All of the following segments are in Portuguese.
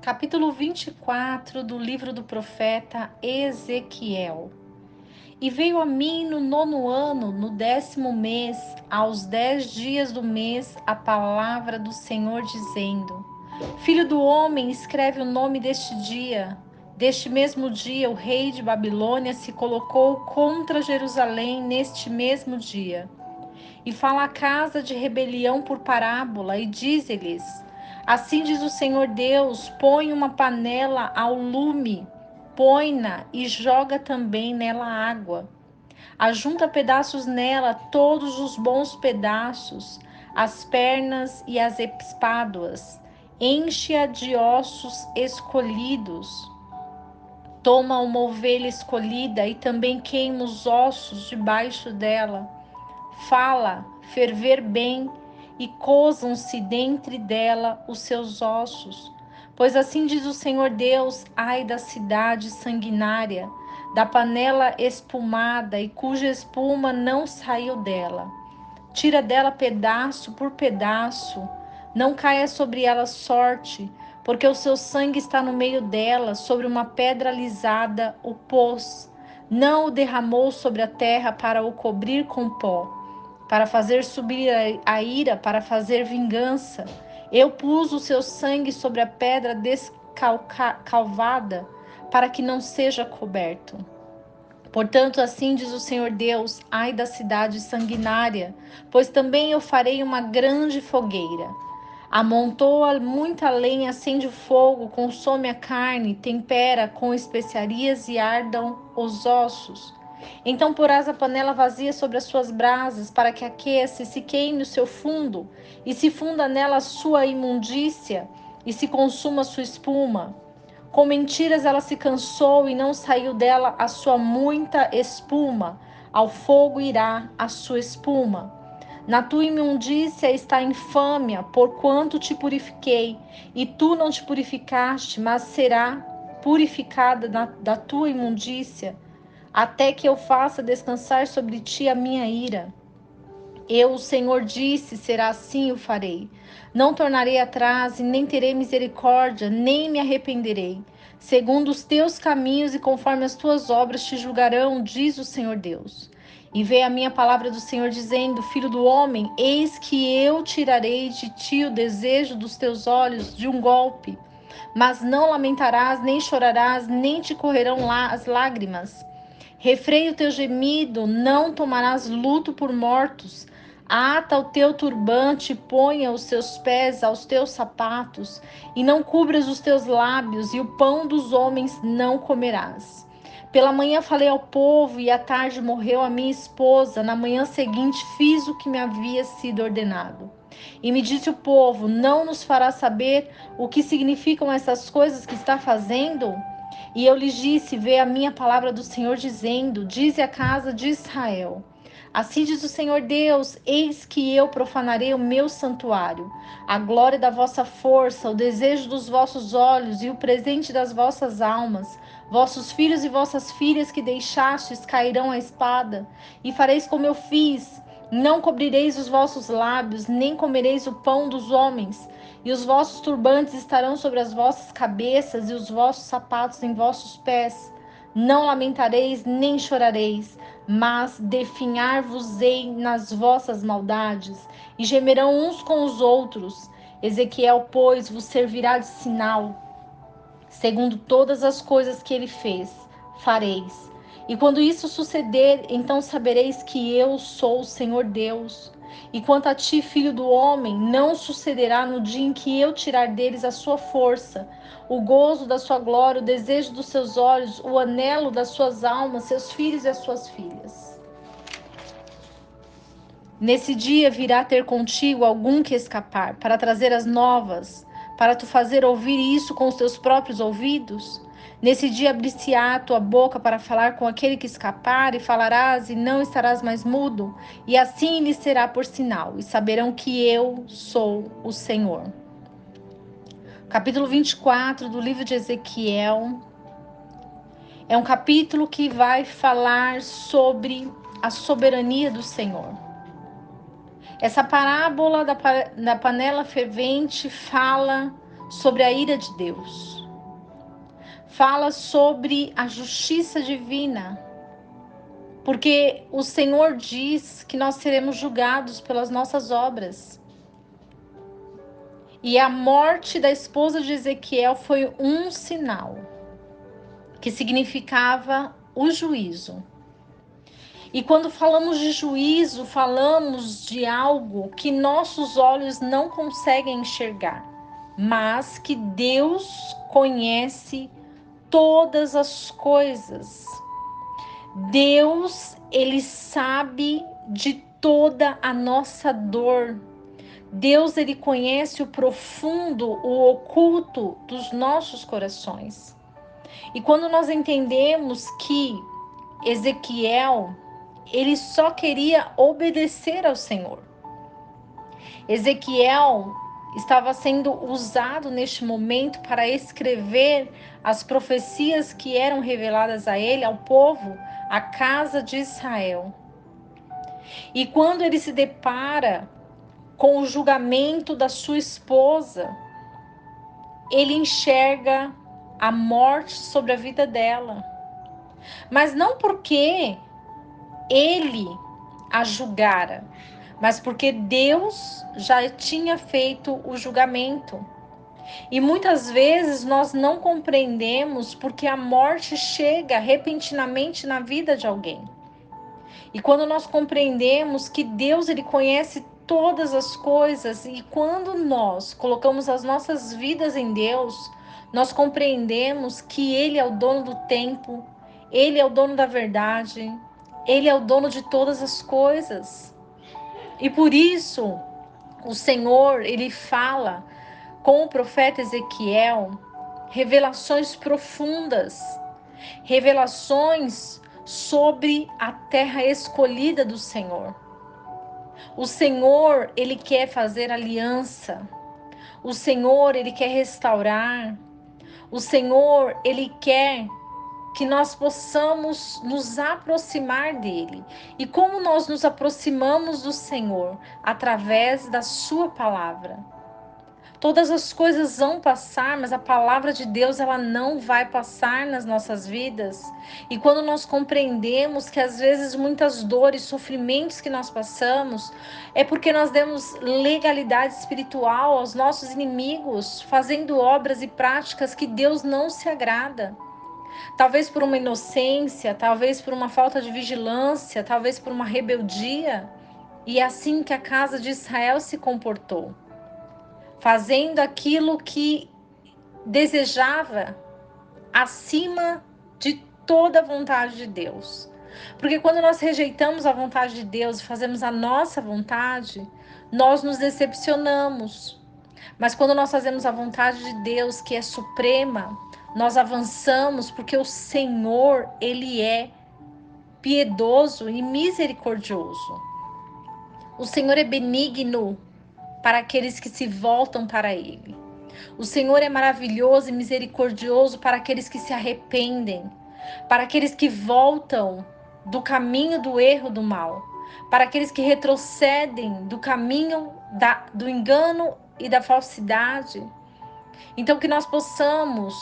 Capítulo 24 do livro do profeta Ezequiel. E veio a mim no 9º ano, no 10º mês, aos 10 dias do mês, a palavra do Senhor dizendo: Filho do homem, escreve o nome deste dia. Deste mesmo dia, o rei de Babilônia se colocou contra Jerusalém neste mesmo dia. E fala a casa de rebelião por parábola, e diz-lhes: Assim diz o Senhor Deus: põe uma panela ao lume, põe-na e joga também nela água. Ajunta pedaços nela, todos os bons pedaços, as pernas e as espáduas. Enche-a de ossos escolhidos. Toma uma ovelha escolhida e também queima os ossos debaixo dela. Fala, ferver bem, e cozam-se dentre dela os seus ossos. Pois assim diz o Senhor Deus: ai da cidade sanguinária, da panela espumada, e cuja espuma não saiu dela. Tira dela pedaço por pedaço, não caia sobre ela sorte, porque o seu sangue está no meio dela, sobre uma pedra alisada o pôs. Não o derramou sobre a terra para o cobrir com pó, para fazer subir a ira, para fazer vingança. Eu pus o seu sangue sobre a pedra descalvada, para que não seja coberto. Portanto, assim diz o Senhor Deus: ai da cidade sanguinária, pois também eu farei uma grande fogueira. Amontoa muita lenha, acende o fogo, consome a carne, tempera com especiarias e ardam os ossos. Então porás a panela vazia sobre as suas brasas, para que aqueça e se queime o seu fundo, e se funda nela a sua imundícia, e se consuma a sua espuma. Com mentiras ela se cansou e não saiu dela a sua muita espuma. Ao fogo irá a sua espuma. Na tua imundícia está a infâmia, porquanto te purifiquei, e tu não te purificaste, mas será purificada da tua imundícia, até que eu faça descansar sobre ti a minha ira. Eu, o Senhor, disse: será assim o farei. Não tornarei atrás, e nem terei misericórdia, nem me arrependerei. Segundo os teus caminhos e conforme as tuas obras te julgarão, diz o Senhor Deus. E veio a minha palavra do Senhor dizendo: Filho do homem, eis que eu tirarei de ti o desejo dos teus olhos de um golpe. Mas não lamentarás, nem chorarás, nem te correrão lá as lágrimas. Refreia o teu gemido, não tomarás luto por mortos. Ata o teu turbante, ponha os teus pés aos teus sapatos, e não cubras os teus lábios, e o pão dos homens não comerás. Pela manhã falei ao povo, e à tarde morreu a minha esposa. Na manhã seguinte fiz o que me havia sido ordenado. E me disse o povo: não nos fará saber o que significam essas coisas que está fazendo? E eu lhes disse: vê a minha palavra do Senhor dizendo: dize à casa de Israel: assim diz o Senhor Deus: eis que eu profanarei o meu santuário, a glória da vossa força, o desejo dos vossos olhos e o presente das vossas almas. Vossos filhos e vossas filhas que deixastes cairão à espada, e fareis como eu fiz. Não cobrireis os vossos lábios, nem comereis o pão dos homens. E os vossos turbantes estarão sobre as vossas cabeças, e os vossos sapatos em vossos pés. Não lamentareis, nem chorareis, mas definhar-vos-ei nas vossas maldades, e gemerão uns com os outros. Ezequiel, pois, vos servirá de sinal. Segundo todas as coisas que ele fez, fareis. E quando isso suceder, então sabereis que eu sou o Senhor Deus. E quanto a ti, filho do homem, não sucederá no dia em que eu tirar deles a sua força, o gozo da sua glória, o desejo dos seus olhos, o anelo das suas almas, seus filhos e as suas filhas. Nesse dia virá ter contigo algum que escapar, para trazer as novas, para tu fazer ouvir isso com os teus próprios ouvidos? Nesse dia abrir-se-á a tua boca para falar com aquele que escapar, e falarás e não estarás mais mudo, e assim lhes será por sinal, e saberão que eu sou o Senhor. Capítulo 24 do livro de Ezequiel é um capítulo que vai falar sobre a soberania do Senhor. Essa parábola da panela fervente fala sobre a ira de Deus. Fala sobre a justiça divina, porque o Senhor diz que nós seremos julgados pelas nossas obras. E a morte da esposa de Ezequiel foi um sinal que significava o juízo. E quando falamos de juízo, falamos de algo que nossos olhos não conseguem enxergar, mas que Deus conhece todas as coisas. Deus, ele sabe de toda a nossa dor. Deus, ele conhece o profundo, o oculto dos nossos corações. E quando nós entendemos que Ezequiel, ele só queria obedecer ao Senhor. Ezequiel estava sendo usado neste momento para escrever as profecias que eram reveladas a ele, ao povo, à casa de Israel. E quando ele se depara com o julgamento da sua esposa, ele enxerga a morte sobre a vida dela. Mas não porque ele a julgara, mas porque Deus já tinha feito o julgamento. E muitas vezes nós não compreendemos porque a morte chega repentinamente na vida de alguém. E quando nós compreendemos que Deus, ele conhece todas as coisas, e quando nós colocamos as nossas vidas em Deus, nós compreendemos que ele é o dono do tempo, ele é o dono da verdade, ele é o dono de todas as coisas. E por isso, o Senhor, ele fala com o profeta Ezequiel revelações profundas, revelações sobre a terra escolhida do Senhor. O Senhor, ele quer fazer aliança. O Senhor, ele quer restaurar. O Senhor, ele quer que nós possamos nos aproximar dele. E como nós nos aproximamos do Senhor? Através da sua palavra. Todas as coisas vão passar, mas a palavra de Deus, ela não vai passar nas nossas vidas. E quando nós compreendemos que às vezes muitas dores, sofrimentos que nós passamos, é porque nós demos legalidade espiritual aos nossos inimigos, fazendo obras e práticas que Deus não se agrada. Talvez por uma inocência, talvez por uma falta de vigilância, talvez por uma rebeldia. E é assim que a casa de Israel se comportou, fazendo aquilo que desejava acima de toda a vontade de Deus. Porque quando nós rejeitamos a vontade de Deus e fazemos a nossa vontade, nós nos decepcionamos. Mas quando nós fazemos a vontade de Deus, que é suprema, nós avançamos, porque o Senhor, ele é piedoso e misericordioso. O Senhor é benigno para aqueles que se voltam para ele. O Senhor é maravilhoso e misericordioso para aqueles que se arrependem, para aqueles que voltam do caminho do erro, do mal, para aqueles que retrocedem do caminho do engano e da falsidade. Então que nós possamos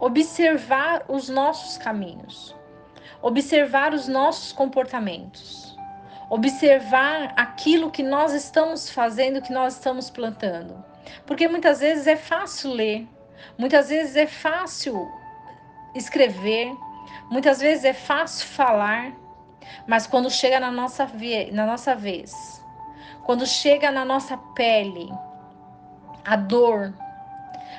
observar os nossos caminhos, observar os nossos comportamentos, observar aquilo que nós estamos fazendo, que nós estamos plantando. Porque muitas vezes é fácil ler, muitas vezes é fácil escrever, muitas vezes é fácil falar, mas quando chega na nossa vez, quando chega na nossa pele, a dor,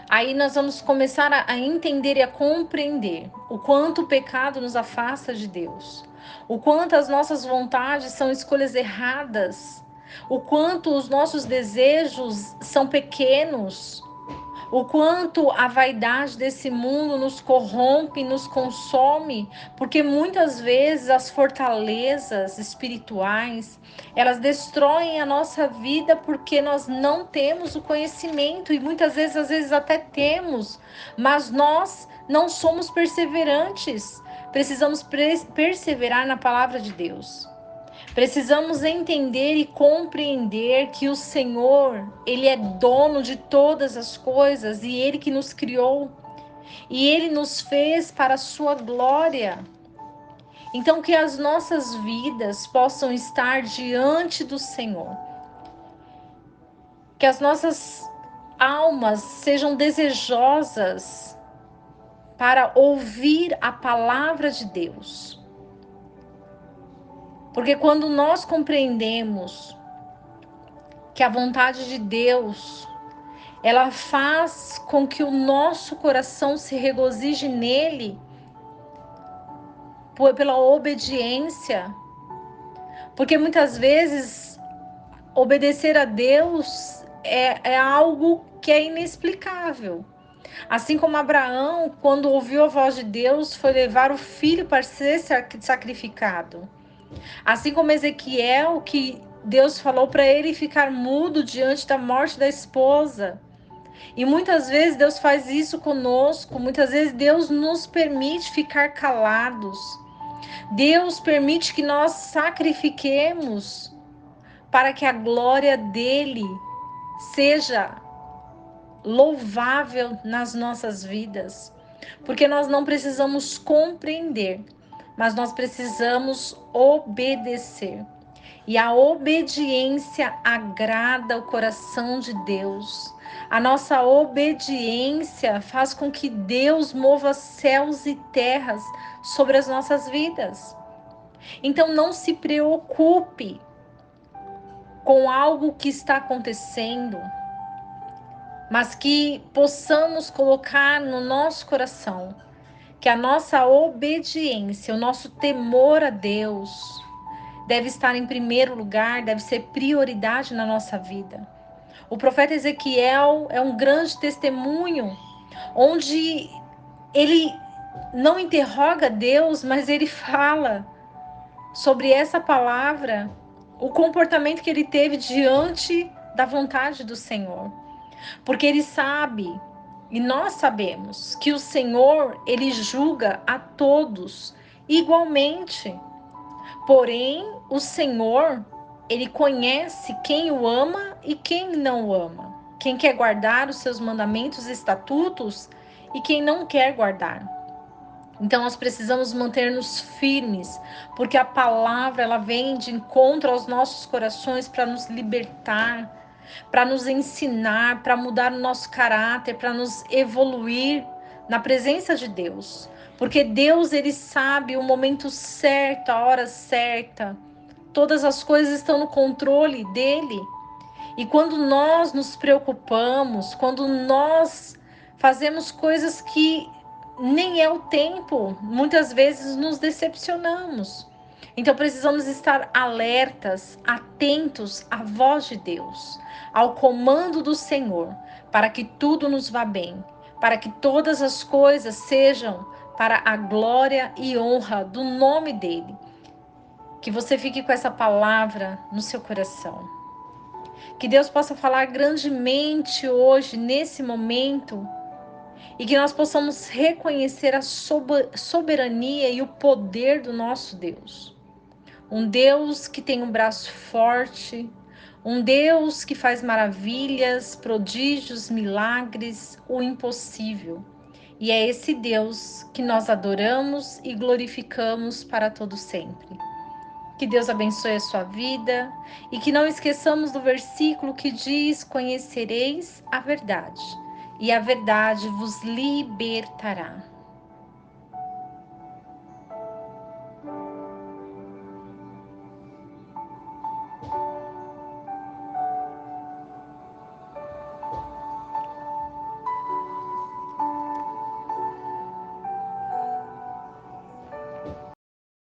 aí nós vamos começar a entender e a compreender o quanto o pecado nos afasta de Deus, o quanto as nossas vontades são escolhas erradas, o quanto os nossos desejos são pequenos, o quanto a vaidade desse mundo nos corrompe, nos consome, porque muitas vezes as fortalezas espirituais, elas destroem a nossa vida porque nós não temos o conhecimento, e muitas vezes, às vezes até temos, mas nós não somos perseverantes. Precisamos perseverar na palavra de Deus. Precisamos entender e compreender que o Senhor, Ele é dono de todas as coisas e Ele que nos criou. E Ele nos fez para a sua glória. Então, que as nossas vidas possam estar diante do Senhor. Que as nossas almas sejam desejosas para ouvir a palavra de Deus. Porque quando nós compreendemos que a vontade de Deus, ela faz com que o nosso coração se regozije nele, pela obediência. Porque muitas vezes obedecer a Deus é algo que é inexplicável. Assim como Abraão, quando ouviu a voz de Deus, foi levar o filho para ser sacrificado. Assim como Ezequiel, que Deus falou para ele ficar mudo diante da morte da esposa. E muitas vezes Deus faz isso conosco, muitas vezes Deus nos permite ficar calados. Deus permite que nós sacrifiquemos para que a glória dele seja louvável nas nossas vidas. Porque nós não precisamos compreender, mas nós precisamos obedecer. E a obediência agrada o coração de Deus. A nossa obediência faz com que Deus mova céus e terras sobre as nossas vidas. Então não se preocupe com algo que está acontecendo, mas que possamos colocar no nosso coração que a nossa obediência, o nosso temor a Deus deve estar em primeiro lugar, deve ser prioridade na nossa vida. O profeta Ezequiel é um grande testemunho, onde ele não interroga Deus, mas ele fala sobre essa palavra, o comportamento que ele teve diante da vontade do Senhor. Porque ele sabe, e nós sabemos, que o Senhor, ele julga a todos igualmente. Porém, o Senhor, ele conhece quem o ama e quem não o ama. Quem quer guardar os seus mandamentos e estatutos e quem não quer guardar. Então, nós precisamos manter-nos firmes, porque a palavra, ela vem de encontro aos nossos corações para nos libertar, para nos ensinar, para mudar o nosso caráter, para nos evoluir na presença de Deus. Porque Deus, ele sabe o momento certo, a hora certa. Todas as coisas estão no controle dele. E quando nós nos preocupamos, quando nós fazemos coisas que nem é o tempo, muitas vezes nos decepcionamos. Então precisamos estar alertas, atentos à voz de Deus, ao comando do Senhor, para que tudo nos vá bem, para que todas as coisas sejam para a glória e honra do nome dele. Que você fique com essa palavra no seu coração. Que Deus possa falar grandemente hoje, nesse momento, e que nós possamos reconhecer a soberania e o poder do nosso Deus. Um Deus que tem um braço forte, um Deus que faz maravilhas, prodígios, milagres, o impossível. E é esse Deus que nós adoramos e glorificamos para todo sempre. Que Deus abençoe a sua vida e que não esqueçamos do versículo que diz: conhecereis a verdade, e a verdade vos libertará.